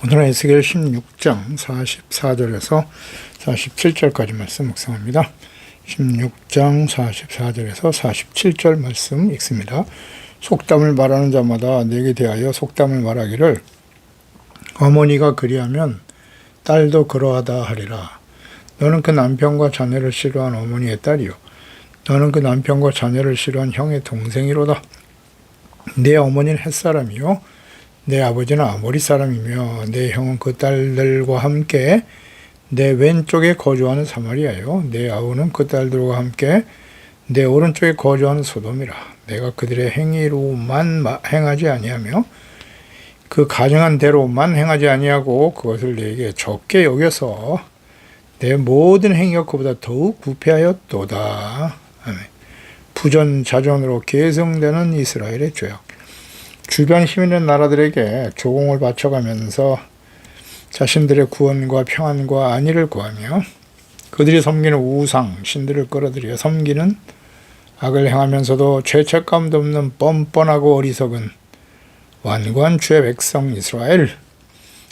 오늘은 에스겔 16장 44절에서 47절까지 말씀 묵상합니다. 16장 44절에서 47절 말씀 읽습니다. 속담을 말하는 자마다 내게 대하여 속담을 말하기를 어머니가 그리하면 딸도 그러하다 하리라. 너는 그 남편과 자녀를 싫어한 어머니의 딸이요 너는 그 남편과 자녀를 싫어한 형의 동생이로다. 내 어머니는 햇사람이요 내 아버지는 아모리 사람이며 내 형은 그 딸들과 함께 내 왼쪽에 거주하는 사마리아요 내 아우는 그 딸들과 함께 내 오른쪽에 거주하는 소돔이라. 내가 그들의 행위로만 행하지 아니하며 그 가정한 대로만 행하지 아니하고 그것을 내게 적게 여겨서 내 모든 행위가 그보다 더욱 부패하였도다. 아멘. 부전자전으로 계승되는 이스라엘의 죄악. 주변 힘 있는 나라들에게 조공을 바쳐가면서 자신들의 구원과 평안과 안위를 구하며 그들이 섬기는 우상, 신들을 끌어들여 섬기는 악을 행하면서도 죄책감도 없는 뻔뻔하고 어리석은 완고한 주의 백성 이스라엘.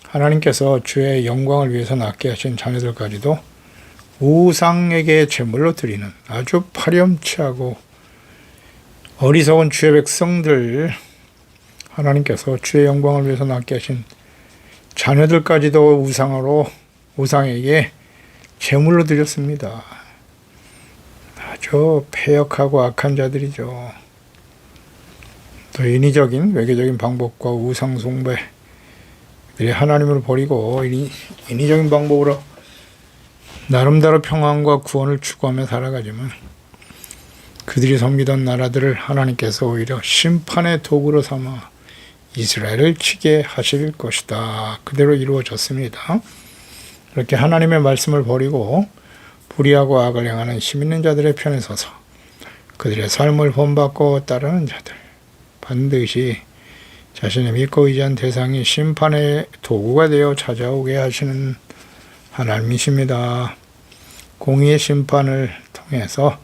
하나님께서 주의 영광을 위해서 낳게 하신 자녀들까지도 우상에게 제물로 드리는 아주 파렴치하고 어리석은 주의 백성들, 하나님께서 주의 영광을 위해서 낳게 하신 자녀들까지도 우상에게 제물로 드렸습니다. 아주 패역하고 악한 자들이죠. 또 인위적인 외교적인 방법과 우상 숭배, 하나님을 버리고 인위적인 방법으로 나름대로 평안과 구원을 추구하며 살아가지만 그들이 섬기던 나라들을 하나님께서 오히려 심판의 도구로 삼아 이스라엘을 치게 하실 것이다. 그대로 이루어졌습니다. 이렇게 하나님의 말씀을 버리고 불의하고 악을 행하는 힘 있는 자들의 편에 서서 그들의 삶을 본받고 따르는 자들, 반드시 자신의 믿고 의지한 대상이 심판의 도구가 되어 찾아오게 하시는 하나님이십니다. 공의의 심판을 통해서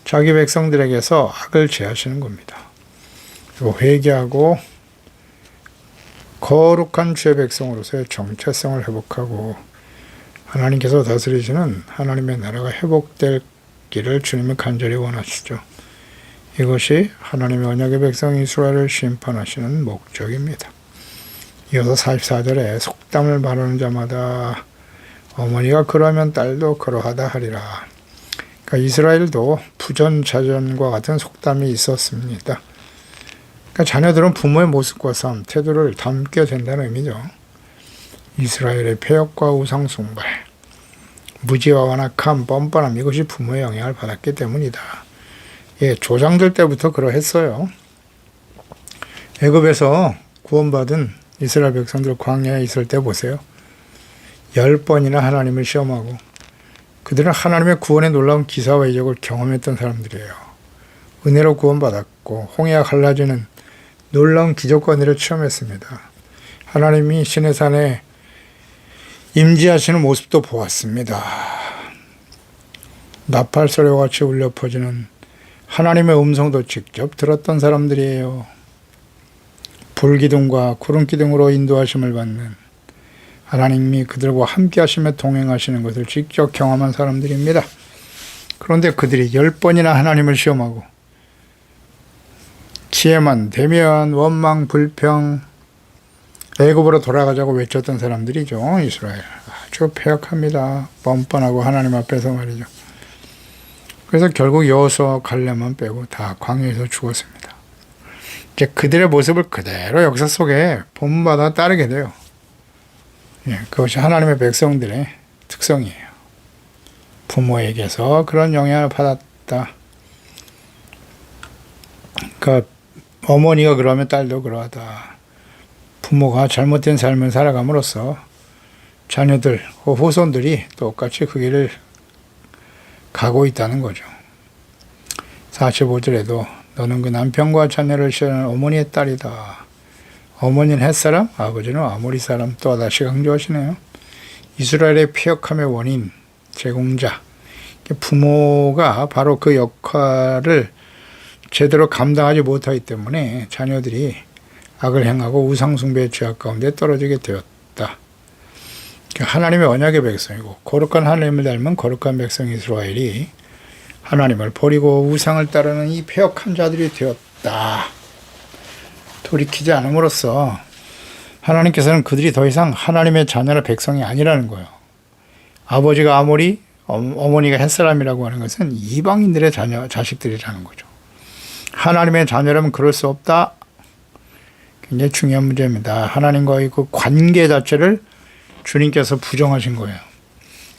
자기 백성들에게서 악을 제하시는 겁니다. 그리고 회개하고 거룩한 주의 백성으로서의 정체성을 회복하고 하나님께서 다스리시는 하나님의 나라가 회복되기를 주님이 간절히 원하시죠. 이것이 하나님의 언약의 백성 이스라엘을 심판하시는 목적입니다. 이어서 44절에 속담을 말하는 자마다 어머니가 그러면 딸도 그러하다 하리라. 그러니까 이스라엘도 부전자전과 같은 속담이 있었습니다. 그러니까 자녀들은 부모의 모습과 삶, 태도를 담게 된다는 의미죠. 이스라엘의 폐역과 우상숭배, 무지와 완악함, 뻔뻔함, 이것이 부모의 영향을 받았기 때문이다. 조상들 때부터 그러했어요. 애굽에서 구원받은 이스라엘 백성들 광야에 있을 때 보세요. 10번이나 하나님을 시험하고 그들은 하나님의 구원의 놀라운 기사와 이적을 경험했던 사람들이에요. 은혜로 구원받았고 홍해가 갈라지는 놀라운 기적과 은혜를 체험했습니다. 하나님이 시내산에 임재하시는 모습도 보았습니다. 나팔 소리와 같이 울려 퍼지는 하나님의 음성도 직접 들었던 사람들이에요. 불기둥과 구름기둥으로 인도하심을 받는 하나님이 그들과 함께 하시며 동행하시는 것을 직접 경험한 사람들입니다. 그런데 그들이 10번이나 하나님을 시험하고 지혜만 대면 원망 불평 애굽으로 돌아가자고 외쳤던 사람들이죠. 이스라엘 아주 패역합니다. 뻔뻔하고 하나님 앞에서 말이죠. 그래서 결국 여호수아 갈렙만 빼고 다 광야에서 죽었습니다. 이제 그들의 모습을 그대로 역사 속에 본받아 따르게 돼요. 그것이 하나님의 백성들의 특성이에요. 부모에게서 그런 영향을 받았다. 그러니까 어머니가 그러면 딸도 그러하다. 부모가 잘못된 삶을 살아감으로써 자녀들, 후손들이 똑같이 그 길을 가고 있다는 거죠. 45절에도 너는 그 남편과 자녀를 싫어하는 어머니의 딸이다. 어머니는 햇사람, 아버지는 아모리 사람. 또 다시 강조하시네요. 이스라엘의 폐역함의 원인, 제공자. 부모가 바로 그 역할을 제대로 감당하지 못하기 때문에 자녀들이 악을 행하고 우상숭배의 죄악 가운데 떨어지게 되었다. 하나님의 언약의 백성이고 거룩한 하나님을 닮은 거룩한 백성 이스라엘이 하나님을 버리고 우상을 따르는 이 패역한 자들이 되었다. 돌이키지 않음으로써 하나님께서는 그들이 더 이상 하나님의 자녀나 백성이 아니라는 거예요. 아버지가 아모리, 어머니가 햇사람이라고 하는 것은 이방인들의 자식들이라는 거죠. 하나님의 자녀라면 그럴 수 없다. 굉장히 중요한 문제입니다. 하나님과의 그 관계 자체를 주님께서 부정하신 거예요.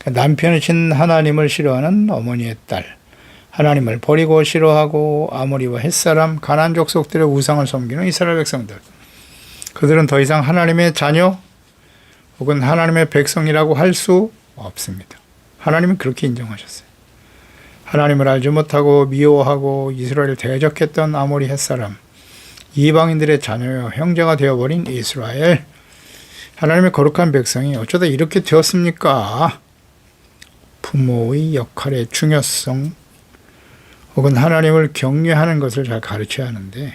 남편이신 하나님을 싫어하는 어머니의 딸, 하나님을 버리고 싫어하고 아모리와 햇사람, 가나안 족속들의 우상을 섬기는 이스라엘 백성들, 그들은 더 이상 하나님의 자녀 혹은 하나님의 백성이라고 할 수 없습니다. 하나님은 그렇게 인정하셨어요. 하나님을 알지 못하고 미워하고 이스라엘을 대적했던 아모리 햇사람, 이방인들의 자녀요 형제가 되어버린 이스라엘, 하나님의 거룩한 백성이 어쩌다 이렇게 되었습니까? 부모의 역할의 중요성 혹은 하나님을 경외하는 것을 잘 가르쳐야 하는데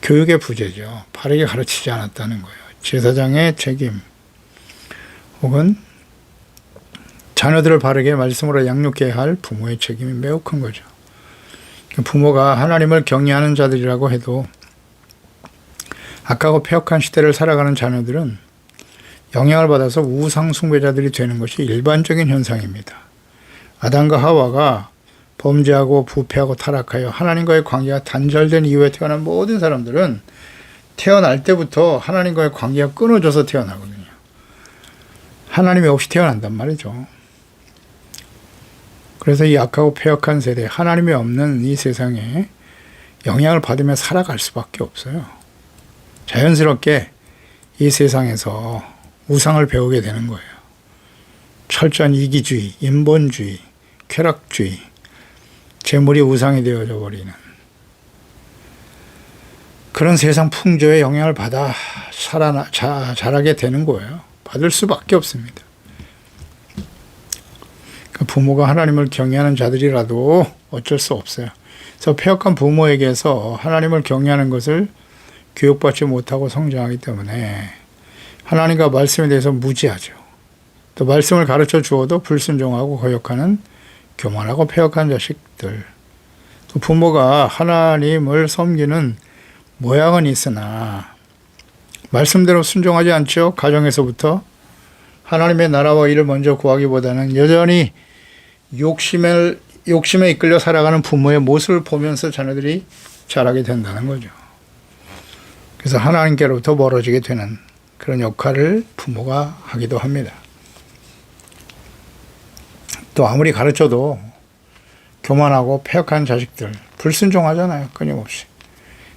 교육의 부재죠. 바르게 가르치지 않았다는 거예요. 제사장의 책임 혹은 자녀들을 바르게 말씀으로 양육해야 할 부모의 책임이 매우 큰 거죠. 부모가 하나님을 경외하는 자들이라고 해도 악하고 패역한 시대를 살아가는 자녀들은 영향을 받아서 우상 숭배자들이 되는 것이 일반적인 현상입니다. 아담과 하와가 범죄하고 부패하고 타락하여 하나님과의 관계가 단절된 이후에 태어난 모든 사람들은 태어날 때부터 하나님과의 관계가 끊어져서 태어나거든요. 하나님이 없이 태어난단 말이죠. 그래서 이 악하고 패역한 세대, 하나님이 없는 이 세상에 영향을 받으며 살아갈 수밖에 없어요. 자연스럽게 이 세상에서 우상을 배우게 되는 거예요. 철저한 이기주의, 인본주의, 쾌락주의, 재물이 우상이 되어져 버리는 그런 세상 풍조에 영향을 받아 자라게 되는 거예요. 받을 수밖에 없습니다. 부모가 하나님을 경외하는 자들이라도 어쩔 수 없어요. 그래서 패역한 부모에게서 하나님을 경외하는 것을 교육받지 못하고 성장하기 때문에 하나님과 말씀에 대해서 무지하죠. 또 말씀을 가르쳐 주어도 불순종하고 거역하는 교만하고 패역한 자식들. 또 부모가 하나님을 섬기는 모양은 있으나 말씀대로 순종하지 않죠. 가정에서부터 하나님의 나라와 일을 먼저 구하기보다는 여전히 욕심에 이끌려 살아가는 부모의 모습을 보면서 자녀들이 자라게 된다는 거죠. 그래서 하나님께로부터 멀어지게 되는 그런 역할을 부모가 하기도 합니다. 또 아무리 가르쳐도 교만하고 패역한 자식들, 불순종하잖아요. 끊임없이.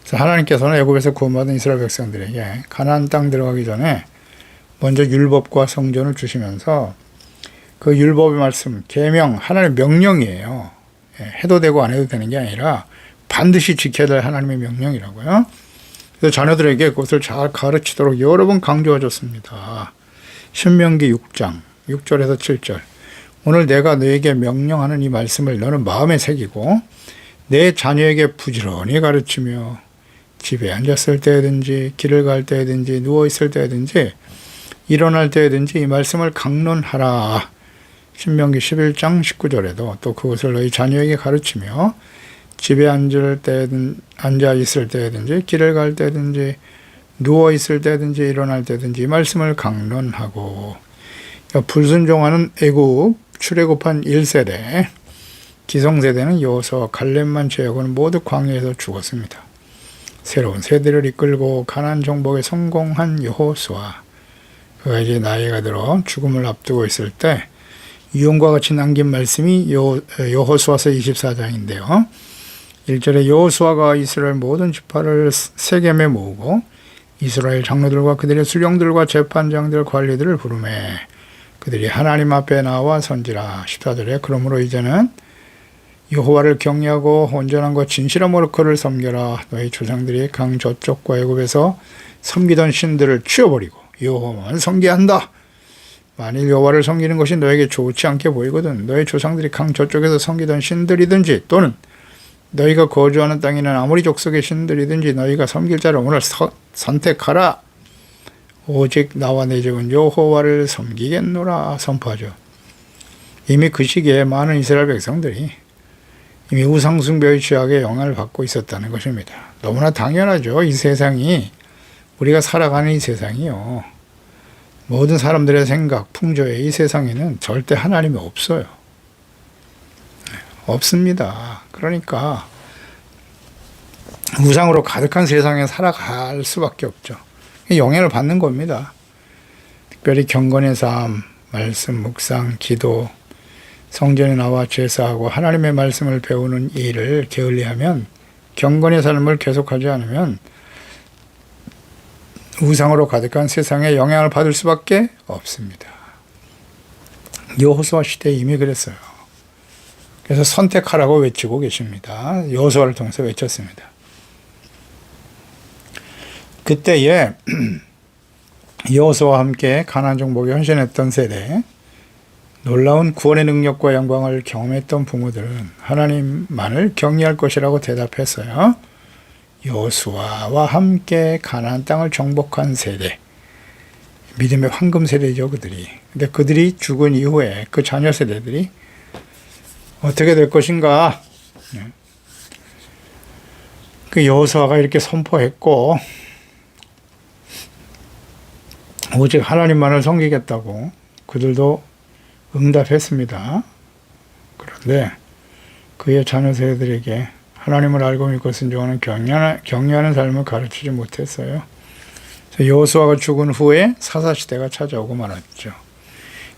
그래서 하나님께서는 애굽에서 구원받은 이스라엘 백성들에게 가나안 땅 들어가기 전에 먼저 율법과 성전을 주시면서 그 율법의 말씀, 계명, 하나님의 명령이에요. 해도 되고 안 해도 되는 게 아니라 반드시 지켜야 될 하나님의 명령이라고요. 그래서 자녀들에게 그것을 잘 가르치도록 여러 번 강조해 줬습니다. 신명기 6장 6절에서 7절. 오늘 내가 너에게 명령하는 이 말씀을 너는 마음에 새기고 내 자녀에게 부지런히 가르치며 집에 앉았을 때든지 길을 갈 때든지 누워있을 때든지 일어날 때든지 이 말씀을 강론하라. 신명기 11장 19절에도 또 그것을 너희 자녀에게 가르치며 집에 앉아 있을 때든지 길을 갈 때든지 누워 있을 때든지 일어날 때든지 이 말씀을 강론하고. 그러니까 불순종하는 애굽 출애굽한 1세대, 기성세대는 여호수아와 갈렙만 제외하고는 모두 광야에서 죽었습니다. 새로운 세대를 이끌고 가나안 정복에 성공한 여호수아, 그가 이제 나이가 들어 죽음을 앞두고 있을 때 유언과 같이 남긴 말씀이 여호수아서 24장인데요. 1절에 여호수아가 이스라엘 모든 지파를 세겜에 모으고 이스라엘 장로들과 그들의 수령들과 재판장들 관리들을 부르매 그들이 하나님 앞에 나와 선지라. 14절에 그러므로 이제는 여호와를 경외하고 온전함과 진실함으로 그를 섬겨라. 너희 조상들이 강 저쪽과 애굽에서 섬기던 신들을 치워버리고 여호와만 섬겨야 한다. 만일 여호와를 섬기는 것이 너에게 좋지 않게 보이거든 너희 조상들이 강 저쪽에서 섬기던 신들이든지 또는 너희가 거주하는 땅에는 아무리 족속의 신들이든지 너희가 섬길 자를 오늘 선택하라. 오직 나와 내 적은 여호와를 섬기겠노라 선포하죠. 이미 그 시기에 많은 이스라엘 백성들이 이미 우상숭배의 죄악에 영향을 받고 있었다는 것입니다. 너무나 당연하죠. 이 세상이, 우리가 살아가는 이 세상이요, 모든 사람들의 생각, 풍조에 이 세상에는 절대 하나님이 없어요. 없습니다. 그러니까 우상으로 가득한 세상에 살아갈 수밖에 없죠. 영향을 받는 겁니다. 특별히 경건의 삶, 말씀, 묵상, 기도, 성전에 나와 제사하고 하나님의 말씀을 배우는 일을 게을리하면, 경건의 삶을 계속하지 않으면 우상으로 가득한 세상에 영향을 받을 수밖에 없습니다. 여호수아 시대에 이미 그랬어요. 그래서 선택하라고 외치고 계십니다. 여호수아를 통해서 외쳤습니다. 그때에 여호수아와 함께 가나안 정복에 헌신했던 세대, 놀라운 구원의 능력과 영광을 경험했던 부모들은 하나님만을 경외할 것이라고 대답했어요. 여호수아와 함께 가나안 땅을 정복한 세대, 믿음의 황금 세대죠, 그들이. 근데 그들이 죽은 이후에 그 자녀 세대들이 어떻게 될 것인가? 그 여호수아가 이렇게 선포했고, 오직 하나님만을 섬기겠다고 그들도 응답했습니다. 그런데 그의 자녀 세대들에게 하나님을 알고 믿고 순종하는 경외하는 삶을 가르치지 못했어요. 여호수아가 죽은 후에 사사시대가 찾아오고 말았죠.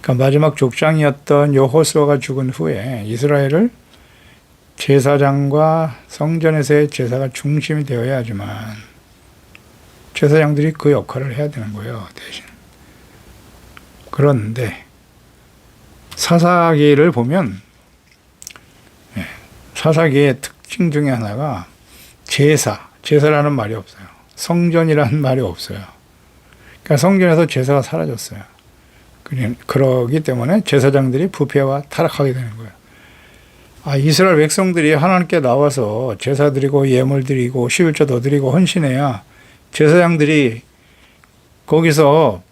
그러니까 마지막 족장이었던 여호수아가 죽은 후에 이스라엘을 제사장과 성전에서의 제사가 중심이 되어야 하지만 제사장들이 그 역할을 해야 되는 거예요, 대신. 그런데 사사기를 보면 사사기의 특징 중에 하나가 제사라는 말이 없어요. 성전이라는 말이 없어요. 그러니까 성전에서 제사가 사라졌어요. 그러기 때문에 제사장들이 부패와 타락하게 되는 거예요. 이스라엘 백성들이 하나님께 나와서 제사 드리고 예물 드리고 11조 더 드리고 헌신해야 제사장들이 거기서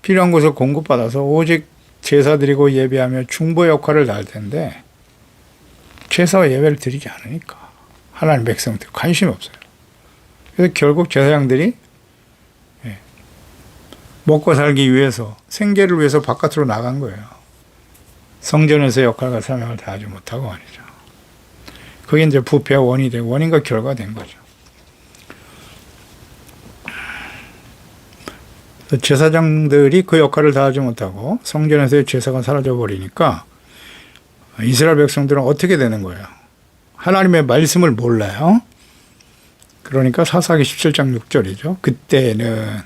필요한 것을 공급받아서 오직 제사 드리고 예배하며 중보 역할을 다할 텐데, 제사와 예배를 드리지 않으니까 하나님 백성들 관심이 없어요. 그래서 결국 제사장들이 먹고 살기 위해서, 생계를 위해서 바깥으로 나간 거예요. 성전에서 역할과 사명을 다하지 못하고 말이죠. 그게 이제 부패와 원인과 결과가 된 거죠. 제사장들이 그 역할을 다하지 못하고 성전에서의 제사가 사라져버리니까 이스라엘 백성들은 어떻게 되는 거예요? 하나님의 말씀을 몰라요. 그러니까 사사기 17장 6절이죠. 그때는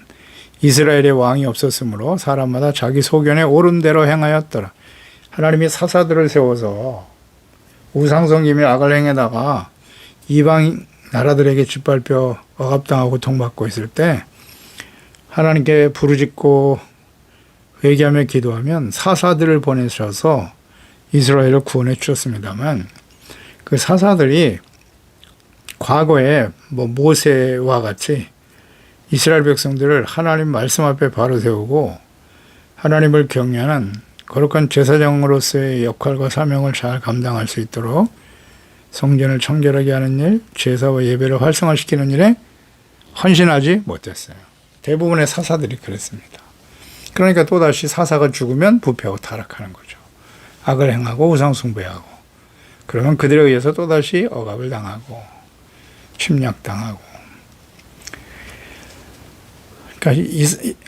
이스라엘의 왕이 없었으므로 사람마다 자기 소견에 옳은 대로 행하였더라. 하나님이 사사들을 세워서 우상성김의 악을 행에다가 이방 나라들에게 짓밟혀 억압당하고 고통받고 있을 때 하나님께 부르짖고 회개하며 기도하면 사사들을 보내셔서 이스라엘을 구원해 주셨습니다만, 그 사사들이 과거에 모세와 같이 이스라엘 백성들을 하나님 말씀 앞에 바로 세우고 하나님을 경외하는 거룩한 제사장으로서의 역할과 사명을 잘 감당할 수 있도록 성전을 청결하게 하는 일, 제사와 예배를 활성화시키는 일에 헌신하지 못했어요. 대부분의 사사들이 그랬습니다. 그러니까 또다시 사사가 죽으면 부패하고 타락하는 거죠. 악을 행하고 우상숭배하고, 그러면 그들에 의해서 또다시 억압을 당하고 침략당하고. 그러니까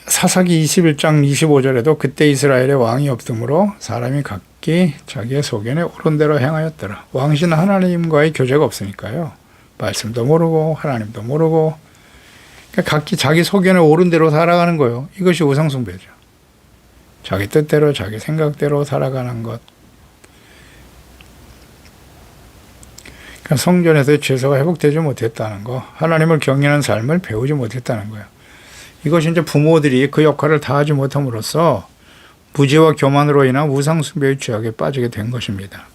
사사기 21장 25절에도 그때 이스라엘에 왕이 없으므로 사람이 각기 자기의 소견에 옳은 대로 행하였더라. 왕신 하나님과의 교제가 없으니까요. 말씀도 모르고 하나님도 모르고, 그러니까 각기 자기 소견에 옳은 대로 살아가는 거예요. 이것이 우상숭배죠. 자기 뜻대로 자기 생각대로 살아가는 것. 그러니까 성전에서의 제사가 회복되지 못했다는 거, 하나님을 경외하는 삶을 배우지 못했다는 거예요. 이것이 이제 부모들이 그 역할을 다하지 못함으로써 무지와 교만으로 인한 우상숭배의 죄악에 빠지게 된 것입니다.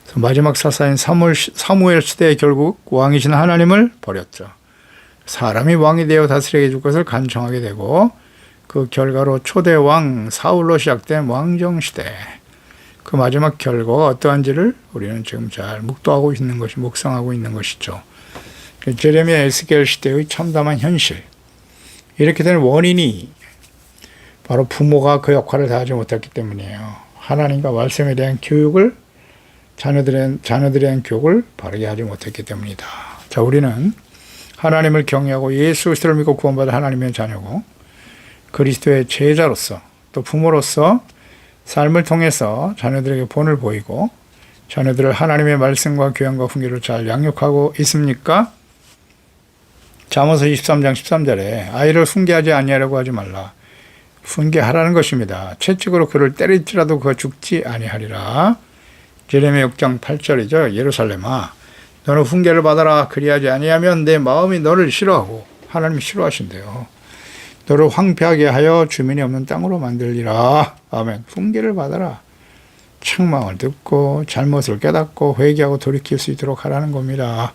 그래서 마지막 사사인 사무엘 시대에 결국 왕이신 하나님을 버렸죠. 사람이 왕이 되어 다스리게 해줄 것을 간청하게 되고, 그 결과로 초대 왕 사울로 시작된 왕정시대, 그 마지막 결과가 어떠한지를 우리는 지금 잘 묵도하고 있는 것이, 묵상하고 있는 것이죠. 제레미야 에스겔 시대의 참담한 현실, 이렇게 된 원인이 바로 부모가 그 역할을 다하지 못했기 때문이에요. 하나님과 말씀에 대한 교육을, 자녀들에 대한 교육을 바르게 하지 못했기 때문이다. 자, 우리는 하나님을 경외하고 예수 그리스도를 믿고 구원받은 하나님의 자녀고, 그리스도의 제자로서 또 부모로서 삶을 통해서 자녀들에게 본을 보이고, 자녀들을 하나님의 말씀과 교양과 훈계를 잘 양육하고 있습니까? 잠언서 23장 13절에 아이를 훈계하지 아니하려고 하지 말라. 훈계하라는 것입니다. 채찍으로 그를 때릴지라도 그가 죽지 아니하리라. 제레미야 6장 8절이죠. 예루살렘아, 너는 훈계를 받아라. 그리하지 아니하면 내 마음이 너를 싫어하고, 하나님이 싫어하신대요. 너를 황폐하게 하여 주민이 없는 땅으로 만들리라. 아멘. 훈계를 받아라. 책망을 듣고 잘못을 깨닫고 회개하고 돌이킬 수 있도록 하라는 겁니다.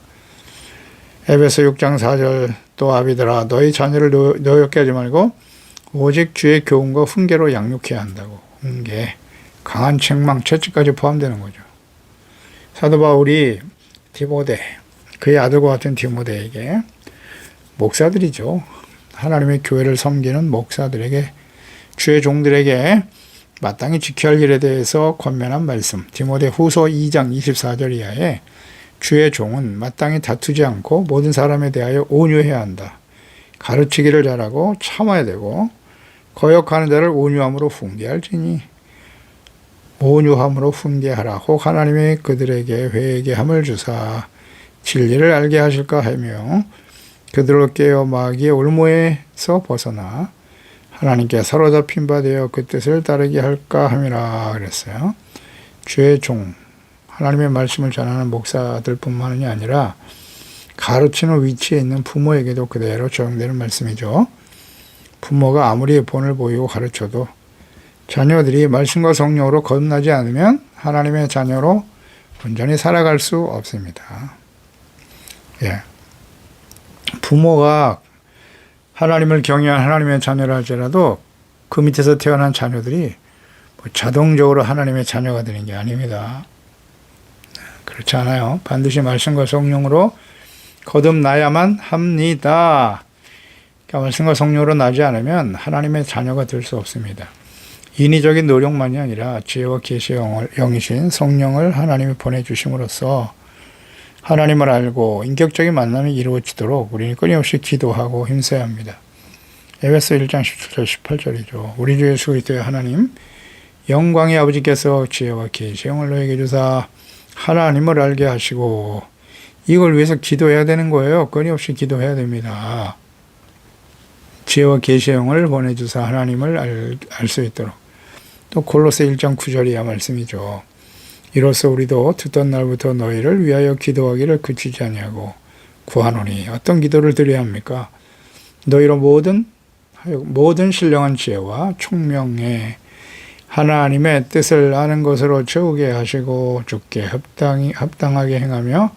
에베소 6장 4절, 또 아비들아 너희 자녀를 노엽게 하지 말고 오직 주의 교훈과 훈계로 양육해야 한다고. 훈계, 강한 책망, 채찍까지 포함되는 거죠. 사도 바울이 디모데, 그의 아들과 같은 디모데에게, 목사들이죠, 하나님의 교회를 섬기는 목사들에게, 주의 종들에게 마땅히 지켜야 할 일에 대해서 권면한 말씀, 디모데 후서 2장 24절 이하에 주의 종은 마땅히 다투지 않고 모든 사람에 대하여 온유해야 한다. 가르치기를 잘하고 참아야 되고 거역하는 자를 온유함으로 훈계할지니 온유함으로 훈계하라. 혹 하나님이 그들에게 회개함을 주사 진리를 알게 하실까 하며 그들을 깨어 마귀의 올무에서 벗어나 하나님께 사로잡힌 바 되어 그 뜻을 따르게 할까 함이라 그랬어요. 주의 종, 하나님의 말씀을 전하는 목사들뿐만이 아니라 가르치는 위치에 있는 부모에게도 그대로 적용되는 말씀이죠. 부모가 아무리 본을 보이고 가르쳐도 자녀들이 말씀과 성령으로 거듭나지 않으면 하나님의 자녀로 온전히 살아갈 수 없습니다. 예. 부모가 하나님을 경외한 하나님의 자녀라 할지라도 그 밑에서 태어난 자녀들이 자동적으로 하나님의 자녀가 되는 게 아닙니다. 그렇지 않아요. 반드시 말씀과 성령으로 거듭나야만 합니다. 그러니까 말씀과 성령으로 나지 않으면 하나님의 자녀가 될 수 없습니다. 인위적인 노력만이 아니라 지혜와 계시의 영이신 성령을 하나님이 보내주심으로써 하나님을 알고 인격적인 만남이 이루어지도록 우리는 끊임없이 기도하고 힘써야 합니다. 에베소 1장 17절 18절이죠. 우리 주 예수 그리스도의 하나님, 영광의 아버지께서 지혜와 계시의 영을 너에게 주사 하나님을 알게 하시고, 이걸 위해서 기도해야 되는 거예요. 끊임없이 기도해야 됩니다. 지혜와 계시의 영을 보내주사 하나님을 알 수 있도록. 또 골로새 1장 9절이야 말씀이죠. 이로써 우리도 듣던 날부터 너희를 위하여 기도하기를 그치지 아니하고 구하노니. 어떤 기도를 드려야 합니까? 너희로 모든 신령한 지혜와 총명에 하나님의 뜻을 아는 것으로 채우게 하시고 주께 합당하게 행하며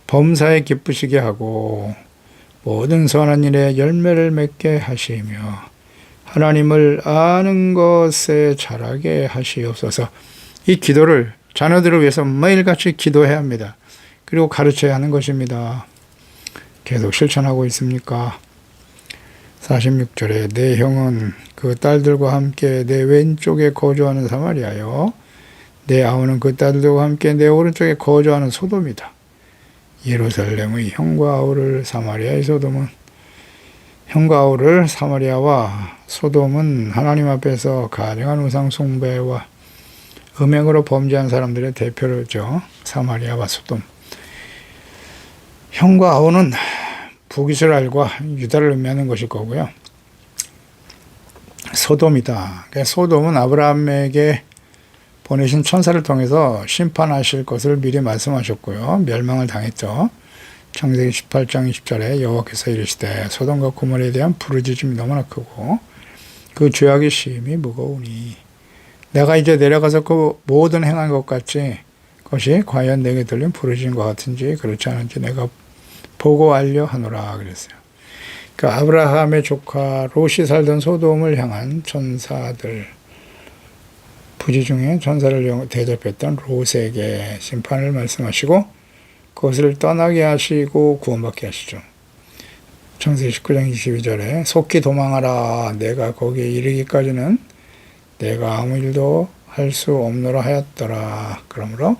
범사에 기쁘시게 하고 모든 선한 일에 열매를 맺게 하시며 하나님을 아는 것에 자라게 하시옵소서. 이 기도를 자녀들을 위해서 매일같이 기도해야 합니다. 그리고 가르쳐야 하는 것입니다. 계속 실천하고 있습니까? 46절에 내 형은 그 딸들과 함께 내 왼쪽에 거주하는 사마리아요, 내 아우는 그 딸들과 함께 내 오른쪽에 거주하는 소돔이다. 예루살렘의 형과 아우를 사마리아의 소돔은, 형과 아우를 사마리아와 소돔은 하나님 앞에서 가증한 우상 숭배와 음행으로 범죄한 사람들의 대표로죠. 사마리아와 소돔. 형과 아우는 북이스라엘과 유다를 의미하는 것일 거고요. 소돔이다. 소돔은 아브라함에게 보내신 천사를 통해서 심판하실 것을 미리 말씀하셨고요. 멸망을 당했죠. 창세기 18장 20절에 여호와께서 이르시되 소돔과 고모라에 대한 부르짖음이 너무나 크고 그 죄악의 심이 무거우니 내가 이제 내려가서 그 모든 행한 것 같이 그것이 과연 내게 들린 부르짖음과 같은지 그렇지 않은지 내가 보고 알려 하노라 그랬어요. 그 아브라함의 조카 롯이 살던 소돔을 향한 전사들, 부지 중에 전사를 대접했던 롯에게 심판을 말씀하시고 그것을 떠나게 하시고 구원받게 하시죠. 창세기 19장 22절에 속히 도망하라. 내가 거기에 이르기까지는 내가 아무 일도 할 수 없노라 하였더라. 그러므로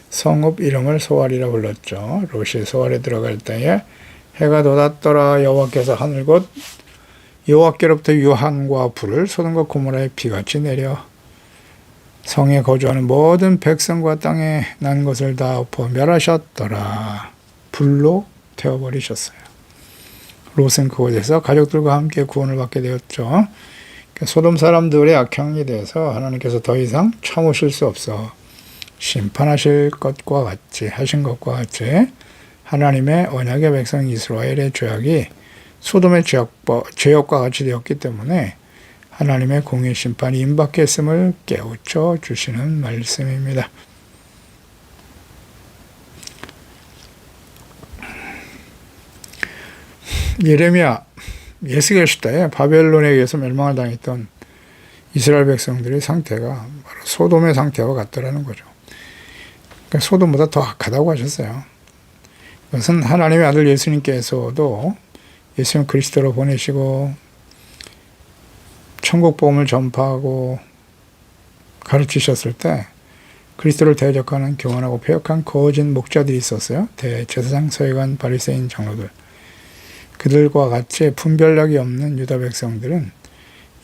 성읍 이름을 소알이라 불렀죠. 롯이 소알에 들어갈 때에 해가 돋았더라. 여호와께서 하늘 곧 여호와께로부터 유황과 불을 소돔과 고모라의 비같이 내려 성에 거주하는 모든 백성과 땅에 난 것을 다 엎어 멸하셨더라. 불로 태워버리셨어요. 롯은 그곳에서 가족들과 함께 구원을 받게 되었죠. 소돔 사람들의 악행에 대해서 하나님께서 더 이상 참으실 수 없어 심판하실 것과 같이 하신 것과 같이 하나님의 언약의 백성 이스라엘의 죄악이 소돔의 죄악과 같이 되었기 때문에 하나님의 공의 심판이 임박했음을 깨우쳐 주시는 말씀입니다. 예레미야 예스겔 시대에 바벨론에 의해서 멸망을 당했던 이스라엘 백성들의 상태가 바로 소돔의 상태와 같더라는 거죠. 그러니까 소돔보다 더 악하다고 하셨어요. 그것은 하나님의 아들 예수님께서도 예수님 그리스도로 보내시고 천국 복음을 전파하고 가르치셨을 때 그리스도를 대적하는 교만하고 패역한 거짓 목자들이 있었어요. 대제사장, 서기관, 바리새인 장로들. 그들과 같이 분별력이 없는 유다 백성들은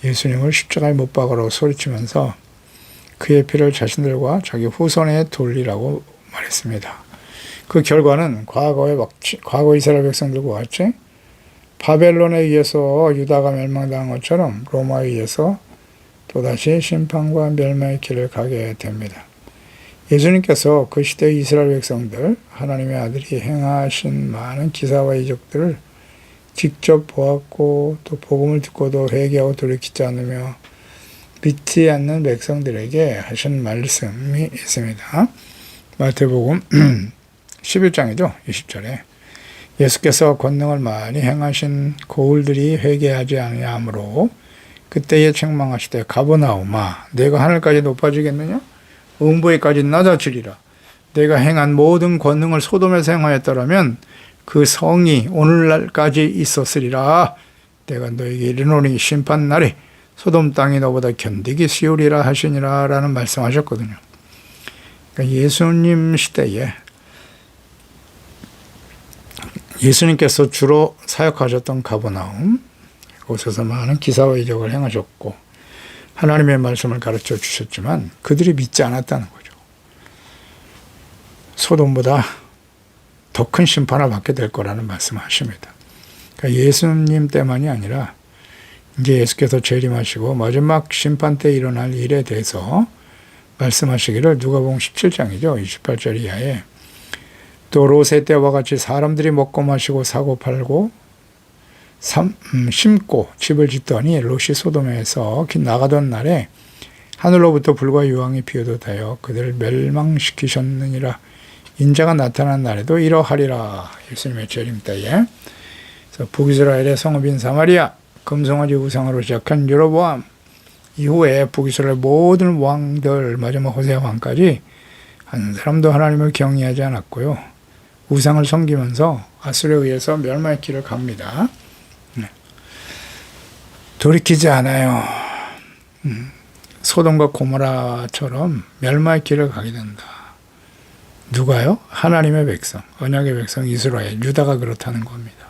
예수님을 십자가에 못 박으라고 소리치면서 그의 피를 자신들과 자기 후손에 돌리라고 말했습니다. 그 결과는 과거 이스라엘 백성들과 같이 바벨론에 의해서 유다가 멸망당한 것처럼 로마에 의해서 또다시 심판과 멸망의 길을 가게 됩니다. 예수님께서 그 시대의 이스라엘 백성들, 하나님의 아들이 행하신 많은 기사와 이적들을 직접 보았고 또 복음을 듣고도 회개하고 돌이키지 않으며 믿지 않는 백성들에게 하신 말씀이 있습니다. 마태복음 11장이죠. 20절에 예수께서 권능을 많이 행하신 고울들이 회개하지 아니하므로 그때에 책망하시되 가버나움아 내가 하늘까지 높아지겠느냐? 음부에까지 낮아지리라. 내가 행한 모든 권능을 소돔에서 행하였더라면 그 성이 오늘날까지 있었으리라. 내가 너에게 이르노니 심판날에 소돔 땅이 너보다 견디기 쉬우리라 하시니라 라는 말씀하셨거든요. 그러니까 예수님 시대에 예수님께서 주로 사역하셨던 가버나움, 곳에서 많은 기사와 이적을 행하셨고 하나님의 말씀을 가르쳐 주셨지만 그들이 믿지 않았다는 거죠. 소돔보다 더 큰 심판을 받게 될 거라는 말씀을 하십니다. 그러니까 예수님 때만이 아니라 이제 예수께서 재림하시고 마지막 심판 때 일어날 일에 대해서 말씀하시기를 누가복음 17장이죠. 28절 이하에 또 롯의 때와 같이 사람들이 먹고 마시고 사고 팔고 심고 집을 짓더니 롯이 소돔에서 나가던 날에 하늘로부터 불과 유황이 비오듯하여 그들을 멸망시키셨느니라. 인자가 나타난 날에도 이러하리라. 예수님의 재림 때에. 그래서 북이스라엘의 성읍인 사마리아, 금송아지 우상으로 시작한 여로보암, 이후에 북이스라엘 모든 왕들, 마지막 호세아 왕까지 한 사람도 하나님을 경외하지 않았고요. 우상을 섬기면서 아수르에 의해서 멸망의 길을 갑니다. 돌이키지 않아요. 소돔과 고모라처럼 멸망의 길을 가게 된다. 누가요? 하나님의 백성, 언약의 백성 이스라엘, 유다가 그렇다는 겁니다.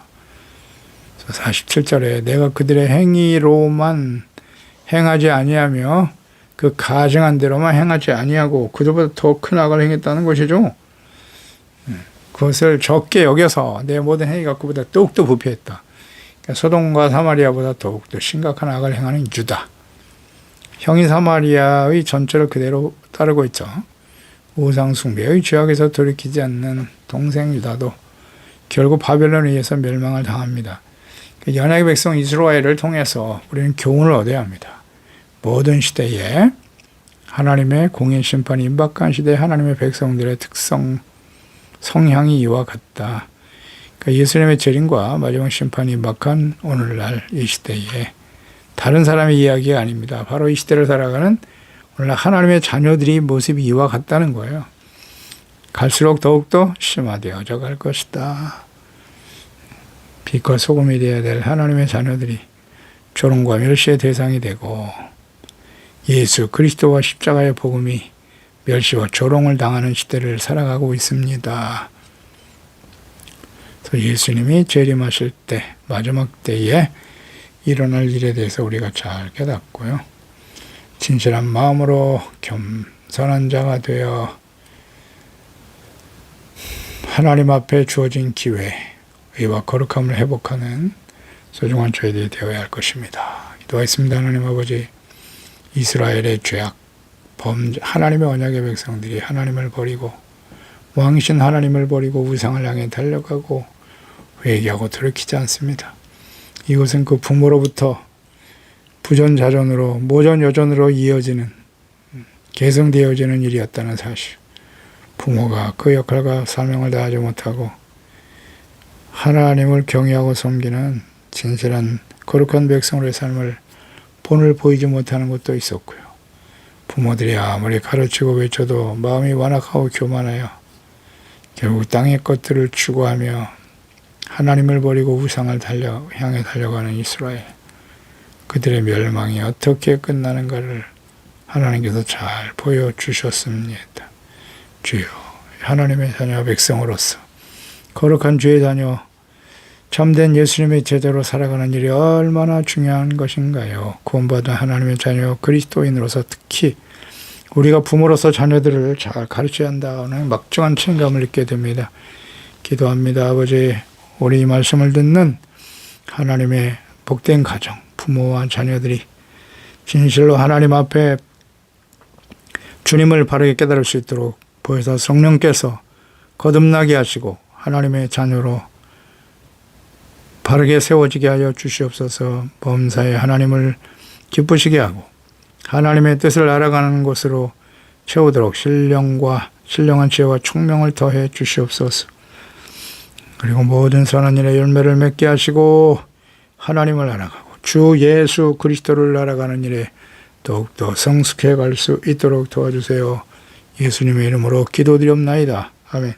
47절에 내가 그들의 행위로만 행하지 아니하며 그 가증한 대로만 행하지 아니하고 그들보다 더 큰 악을 행했다는 것이죠. 그것을 적게 여겨서 내 모든 행위가 그보다 더욱더 부패했다. 그러니까 소돔과 사마리아보다 더욱더 심각한 악을 행하는 유다. 형이 사마리아의 전체를 그대로 따르고 있죠. 우상 숭배의 죄악에서 돌이키지 않는 동생 유다도 결국 바벨론에 의해서 멸망을 당합니다. 연약의 백성 이스라엘을 통해서 우리는 교훈을 얻어야 합니다. 모든 시대에 하나님의 공의 심판이 임박한 시대에 하나님의 백성들의 특성, 성향이 이와 같다. 그러니까 예수님의 재림과 마지막 심판이 임박한 오늘날 이 시대에 다른 사람의 이야기가 아닙니다. 바로 이 시대를 살아가는 오늘날 하나님의 자녀들이 모습이 이와 같다는 거예요. 갈수록 더욱더 심화되어져 갈 것이다. 빛과 소금이 되어야 될 하나님의 자녀들이 조롱과 멸시의 대상이 되고 예수 그리스도와 십자가의 복음이 멸시와 조롱을 당하는 시대를 살아가고 있습니다. 그래서 예수님이 재림하실 때 마지막 때에 일어날 일에 대해서 우리가 잘 깨닫고요. 진실한 마음으로 겸손한 자가 되어 하나님 앞에 주어진 기회, 의와 거룩함을 회복하는 소중한 저희들이 되어야 할 것입니다. 기도하겠습니다. 하나님 아버지, 이스라엘의 죄악, 하나님의 언약의 백성들이 하나님을 버리고 왕이신 하나님을 버리고 우상을 향해 달려가고 회개하고 돌이키지 않습니다. 이것은 그 부모로부터 부전자전으로 모전여전으로 이어지는 계승되어지는 일이었다는 사실. 부모가 그 역할과 사명을 다하지 못하고 하나님을 경외하고 섬기는 진실한 거룩한 백성으로의 삶을 본을 보이지 못하는 것도 있었고요. 부모들이 아무리 가르치고 외쳐도 마음이 완악하고 교만하여 결국 땅의 것들을 추구하며 하나님을 버리고 우상을 향해 달려가는 이스라엘. 그들의 멸망이 어떻게 끝나는가를 하나님께서 잘 보여주셨습니다. 주여, 하나님의 자녀 백성으로서 거룩한 주의 자녀 참된 예수님의 제자로 살아가는 일이 얼마나 중요한 것인가요? 구원받은 하나님의 자녀 그리스도인으로서 특히 우리가 부모로서 자녀들을 잘 가르쳐야 한다는 막중한 책임감을 느끼게 됩니다. 기도합니다. 아버지, 우리 이 말씀을 듣는 하나님의 복된 가정, 부모와 자녀들이 진실로 하나님 앞에 주님을 바르게 깨달을 수 있도록 보여서 성령께서 거듭나게 하시고 하나님의 자녀로 바르게 세워지게 하여 주시옵소서. 범사에 하나님을 기쁘시게 하고 하나님의 뜻을 알아가는 것으로 채우도록 신령한 지혜와 총명을 더해 주시옵소서. 그리고 모든 선한 일에 열매를 맺게 하시고 하나님을 알아가고 주 예수 그리스도를 알아가는 일에 더욱더 성숙해 갈 수 있도록 도와주세요. 예수님의 이름으로 기도드리옵나이다. 아멘.